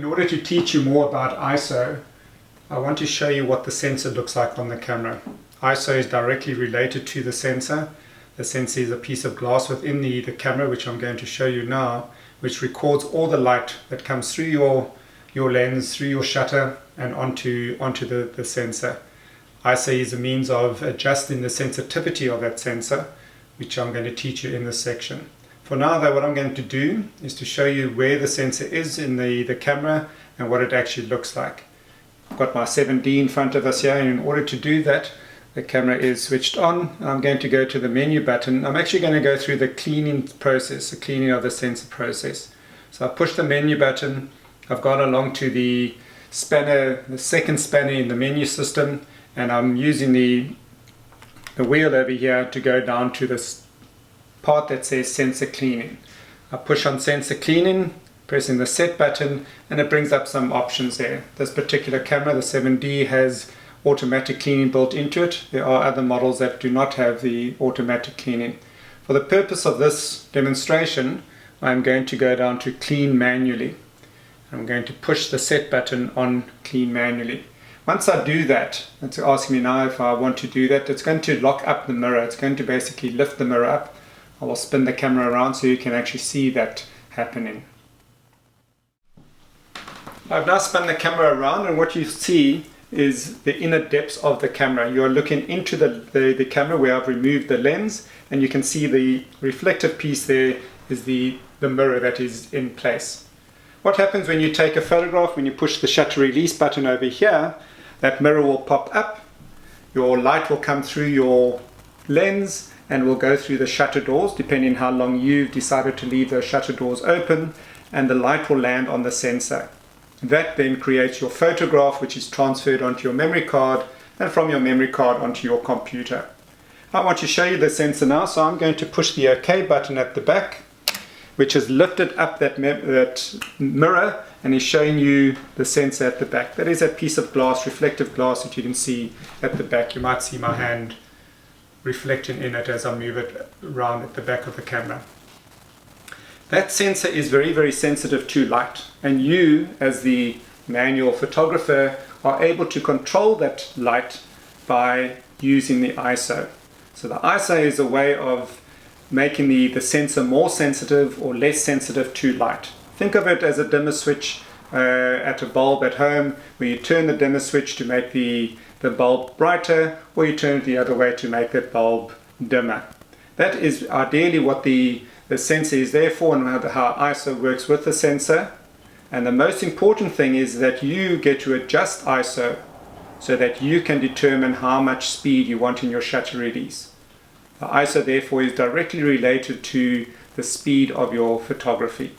order to teach you more about ISO, I want to show you what the sensor looks like on the camera. ISO is directly related to the sensor. The sensor is a piece of glass within the camera, which I'm going to show you now, which records all the light that comes through your lens, through your shutter, and onto the sensor. ISO is a means of adjusting the sensitivity of that sensor, which I'm going to teach you in this section. For now though, what I'm going to do is to show you where the sensor is in the camera and what it actually looks like. I've got my 7D in front of us here, and in order to do that, the camera is switched on. I'm going to go to the menu button. I'm actually going to go through the cleaning process, the cleaning of the sensor process. So I push the menu button. I've gone along to the spanner, the second spanner in the menu system, and I'm using the wheel over here to go down to this part that says sensor cleaning. I push on sensor cleaning, pressing the set button, and it brings up some options there. This particular camera, the 7D, has automatic cleaning built into it. There are other models that do not have the automatic cleaning. For the purpose of this demonstration, I'm going to go down to clean manually. I'm going to push the set button on clean manually. Once I do that, it's asking me now if I want to do that. It's going to lock up the mirror. It's going to basically lift the mirror up. I will spin the camera around so you can actually see that happening. I've now spun the camera around, and what you see is the inner depths of the camera. You're looking into the camera where I've removed the lens, and you can see the reflective piece there is the mirror that is in place. What happens when you take a photograph, when you push the shutter release button over here, that mirror will pop up, your light will come through your lens and will go through the shutter doors, depending how long you've decided to leave those shutter doors open, and the light will land on the sensor. That then creates your photograph, which is transferred onto your memory card, and from your memory card onto your computer. I want to show you the sensor now, so I'm going to push the OK button at the back, which has lifted up that mirror and is showing you the sensor at the back. That is a piece of glass, reflective glass, that you can see at the back. You might see my hand reflecting in it as I move it around at the back of the camera. That sensor is very, very sensitive to light, and you, as the manual photographer, are able to control that light by using the ISO. So the ISO is a way of making the sensor more sensitive or less sensitive to light. Think of it as a dimmer switch at a bulb at home, where you turn the dimmer switch to make the bulb brighter, or you turn it the other way to make that bulb dimmer. That is ideally what the sensor is there for, and how ISO works with the sensor. And the most important thing is that you get to adjust ISO so that you can determine how much speed you want in your shutter release. The ISO therefore is directly related to the speed of your photography.